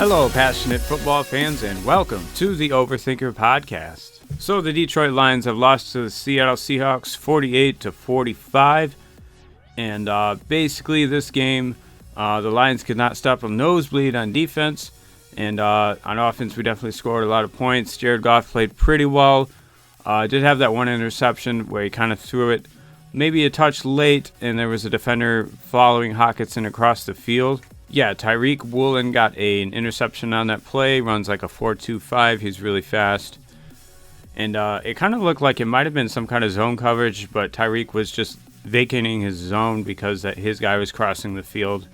Hello, passionate football fans, and welcome to the Overthinker podcast. So the Detroit Lions have lost to the Seattle Seahawks 48-45, and basically this game, the Lions could not stop a nosebleed on defense, and on offense we definitely scored a lot of points. Jared Goff played pretty well. Did have that one interception where he kind of threw it maybe a touch late, and there was a defender following Hockenson across the field. Yeah, Tyreek Woolen got an interception on that play, runs like a 4.25. He's really fast. And it kind of looked like it might have been some kind of zone coverage, but Tyreek was just vacating his zone because his guy was crossing the field.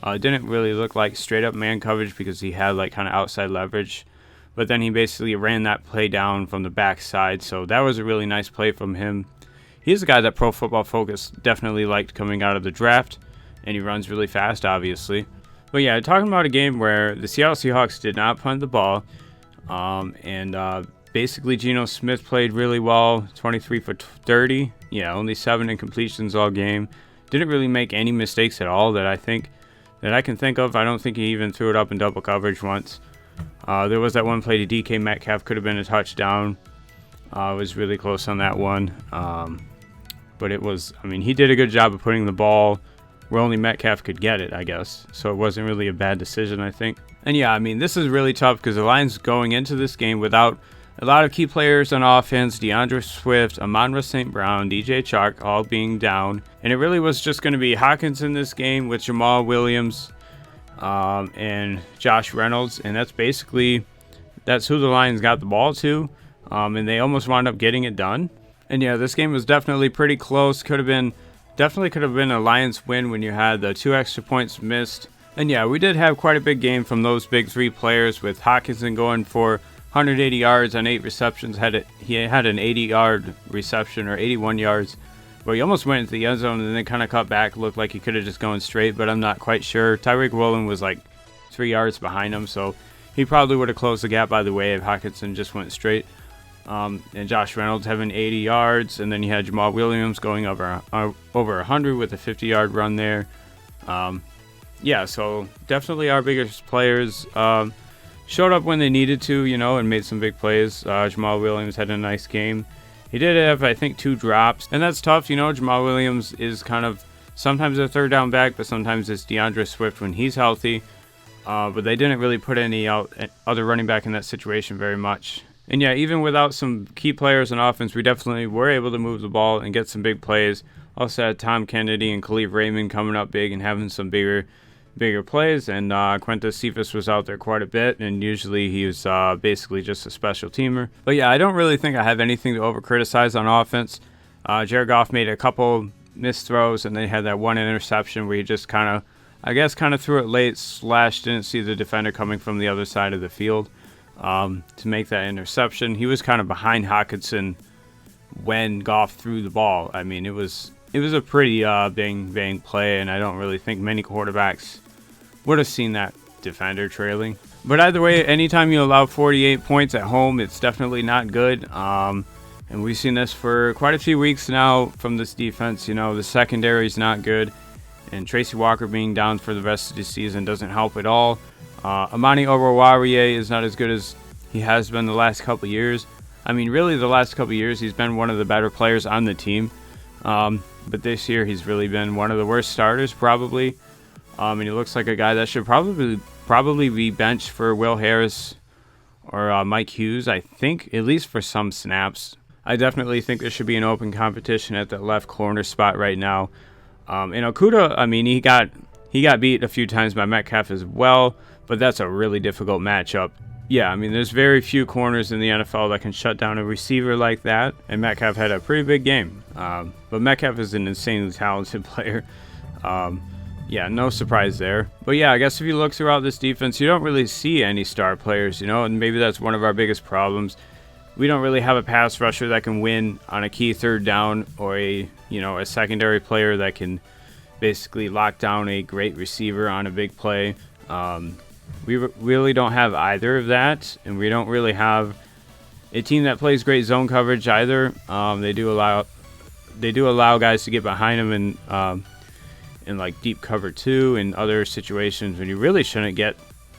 It didn't really look like straight up man coverage because he had like kind of outside leverage. But then he basically ran that play down from the backside, so that was a really nice play from him. He's a guy that Pro Football Focus definitely liked coming out of the draft. And he runs really fast, obviously. But yeah, talking about a game where the Seattle Seahawks did not punt the ball. Basically Geno Smith played really well, 23 for 30. Yeah, only 7 incompletions all game. Didn't really make any mistakes at all that I can think of. I don't think he even threw it up in double coverage once. There was that one play to DK Metcalf, could have been a touchdown. It was really close on that one. But he did a good job of putting the ball where only Metcalf could get it, I guess. So it wasn't really a bad decision, I think. And yeah, this is really tough because the Lions going into this game without a lot of key players on offense, DeAndre Swift, Amon-Ra St. Brown, DJ Chark all being down. And it really was just going to be Hawkins in this game with Jamal Williams and Josh Reynolds. And that's who the Lions got the ball to. And they almost wound up getting it done. And yeah, this game was definitely pretty close. Definitely could have been a Lions win when you had the 2 extra points missed. And yeah, we did have quite a big game from those big 3 players, with Hockenson going for 180 yards on 8 receptions. He had an 80-yard reception, or 81 yards, where he almost went into the end zone and then kind of cut back. Looked like he could have just gone straight, but I'm not quite sure. Tyreek Woolen was like 3 yards behind him, so he probably would have closed the gap by the way if Hockenson just went straight. And Josh Reynolds having 80 yards, and then you had Jamal Williams going over 100 with a 50-yard run there. So definitely our biggest players showed up when they needed to, and made some big plays. Jamal Williams had a nice game. He did have, I think, 2 drops, and that's tough. Jamal Williams is kind of sometimes a third down back, but sometimes it's DeAndre Swift when he's healthy. But they didn't really put any other running back in that situation very much. And yeah, even without some key players on offense, we definitely were able to move the ball and get some big plays. Also had Tom Kennedy and Khalif Raymond coming up big and having some bigger plays. And Quintez Cephas was out there quite a bit, and usually he was basically just a special teamer. But yeah, I don't really think I have anything to over-criticize on offense. Jared Goff made a couple missed throws, and they had that one interception where he just kind of threw it late, didn't see the defender coming from the other side of the field. To make that interception. He was kind of behind Hockenson when Goff threw the ball. It was a pretty bang play, and I don't really think many quarterbacks would have seen that defender trailing. But either way, anytime you allow 48 points at home, it's definitely not good. And we've seen this for quite a few weeks now from this defense. The secondary is not good, and Tracy Walker being down for the rest of the season doesn't help at all. Amani Oruwariye is not as good as he has been the last couple years. Really the last couple years he's been one of the better players on the team. But this year he's really been one of the worst starters probably. And he looks like a guy that should probably be benched for Will Harris or Mike Hughes, I think, at least for some snaps. I definitely think there should be an open competition at that left corner spot right now. And Okudah, he got beat a few times by Metcalf as well, but that's a really difficult matchup. Yeah, there's very few corners in the NFL that can shut down a receiver like that, and Metcalf had a pretty big game. But Metcalf is an insanely talented player. No surprise there. But yeah, I guess if you look throughout this defense, you don't really see any star players, and maybe that's one of our biggest problems. We don't really have a pass rusher that can win on a key third down, or a secondary player that can basically lock down a great receiver on a big play. We really don't have either of that, and we don't really have a team that plays great zone coverage either. They do allow guys to get behind them in like deep cover 2 and other situations when you really shouldn't get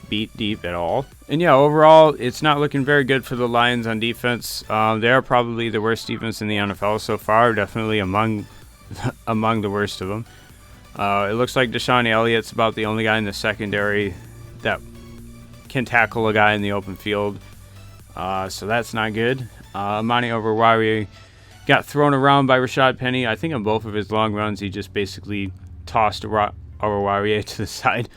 beat deep at all. And yeah, overall, it's not looking very good for the Lions on defense. They are probably the worst defense in the NFL so far, definitely among the worst of them. It looks like Deshaun Elliott's about the only guy in the secondary that can tackle a guy in the open field. So that's not good. Amani Oruwariye got thrown around by Rashad Penny. I think on both of his long runs, he just basically tossed Oruwariye to the side.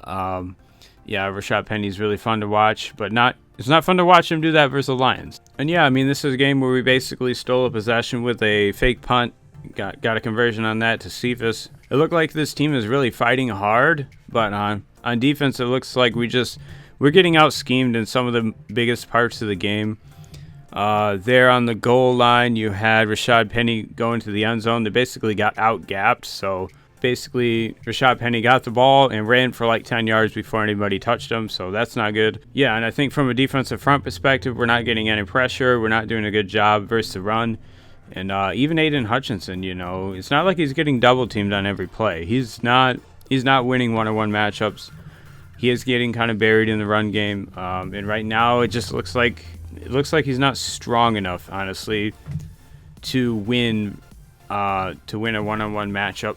Yeah, Rashad Penny's really fun to watch, but it's not fun to watch him do that versus the Lions. And yeah, I mean, this is a game where we basically stole a possession with a fake punt. Got a conversion on that to Cephas. It looked like this team is really fighting hard, but on defense, it looks like we're getting out schemed in some of the biggest parts of the game. There on the goal line, you had Rashad Penny go into the end zone. They basically got out-gapped, so basically Rashad Penny got the ball and ran for like 10 yards before anybody touched him, so that's not good. Yeah, and I think from a defensive front perspective, we're not getting any pressure. We're not doing a good job versus the run. And even Aiden Hutchinson, it's not like he's getting double-teamed on every play. He's not winning one-on-one matchups. He is getting kind of buried in the run game. And right now, it just looks like he's not strong enough, honestly, to win a one-on-one matchup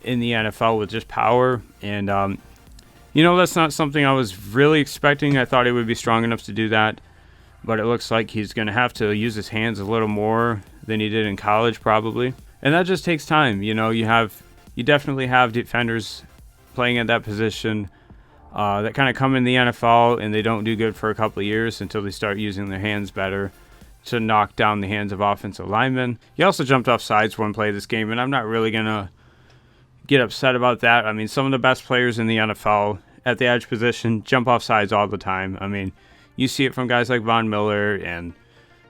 in the NFL with just power. And, that's not something I was really expecting. I thought he would be strong enough to do that. But it looks like he's going to have to use his hands a little more than he did in college, probably. And that just takes time. You definitely have defenders playing at that position that kind of come in the NFL and they don't do good for a couple of years until they start using their hands better to knock down the hands of offensive linemen. He also jumped off sides one play this game, and I'm not really going to get upset about that. I mean, some of the best players in the NFL at the edge position jump off sides all the time. I mean, you see it from guys like Von Miller and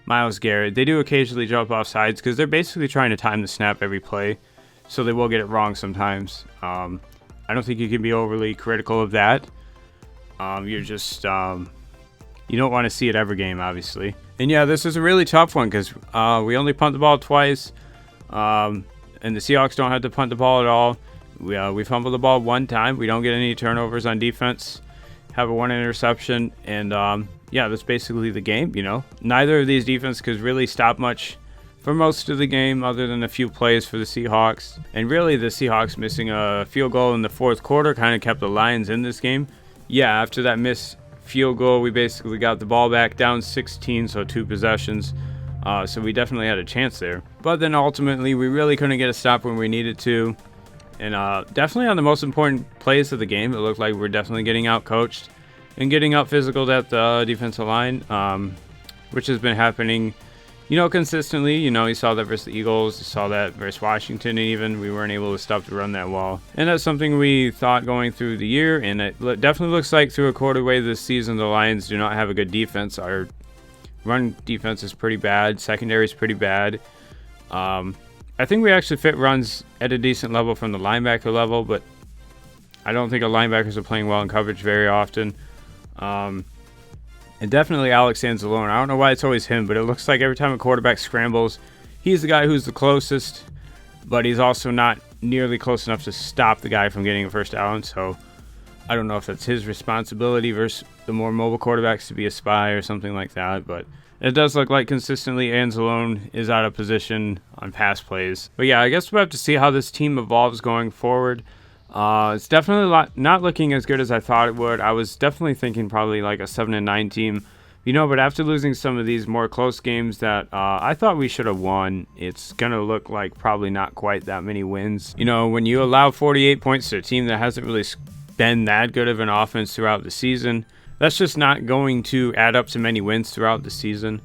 Myles Garrett. They do occasionally jump off sides because they're basically trying to time the snap every play, so they will get it wrong sometimes. I don't think you can be overly critical of that. You're just you don't want to see it every game, obviously. And yeah, this is a really tough one because we only punt the ball twice, and the Seahawks don't have to punt the ball at all. We fumble the ball one time. We don't get any turnovers on defense. Have a one interception, and that's basically the game. Neither of these defenses could really stop much for most of the game, other than a few plays for the Seahawks. And really, the Seahawks missing a field goal in the fourth quarter kind of kept the Lions in this game. Yeah, after that missed field goal, we basically got the ball back down 16, so 2 possessions. So we definitely had a chance there. But then ultimately, we really couldn't get a stop when we needed to. And definitely on the most important plays of the game, it looked like we're definitely getting out-coached and getting out-physicaled at the defensive line, which has been happening, consistently. You saw that versus the Eagles. You saw that versus Washington, and even we weren't able to stop to run that wall. And that's something we thought going through the year, and it definitely looks like through a quarter-way this season, the Lions do not have a good defense. Our run defense is pretty bad. Secondary is pretty bad. I think we actually fit runs at a decent level from the linebacker level, but I don't think our linebackers are playing well in coverage very often. And definitely Alex Anzalone. I don't know why it's always him, but it looks like every time a quarterback scrambles, he's the guy who's the closest, but he's also not nearly close enough to stop the guy from getting a first down. So I don't know if that's his responsibility versus the more mobile quarterbacks to be a spy or something like that, but it does look like consistently Anzalone is out of position on pass plays. But yeah, I guess we'll have to see how this team evolves going forward. It's definitely not looking as good as I thought it would. I was definitely thinking probably like a 7-9 team. But after losing some of these more close games that I thought we should have won, it's going to look like probably not quite that many wins. When you allow 48 points to a team that hasn't really been that good of an offense throughout the season, that's just not going to add up to many wins throughout the season.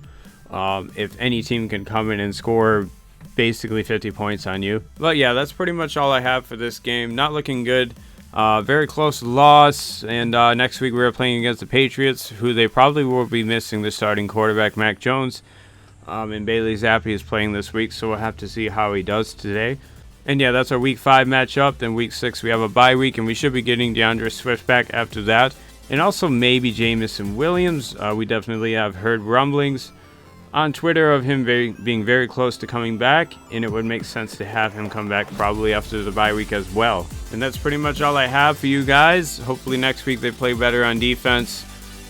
If any team can come in and score basically 50 points on you. But yeah, that's pretty much all I have for this game. Not looking good. Very close loss. And next week we're playing against the Patriots, who they probably will be missing the starting quarterback, Mac Jones. And Bailey Zappi is playing this week, so we'll have to see how he does today. And yeah, that's our Week 5 matchup. Then Week 6 we have a bye week, and we should be getting DeAndre Swift back after that. And also maybe Jamison Williams. We definitely have heard rumblings on Twitter of him being very close to coming back, and it would make sense to have him come back probably after the bye week as well. And that's pretty much all I have for you guys. Hopefully next week they play better on defense.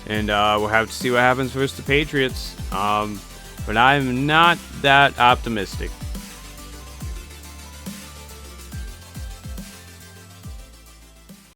And we'll have to see what happens versus the Patriots. But I'm not that optimistic.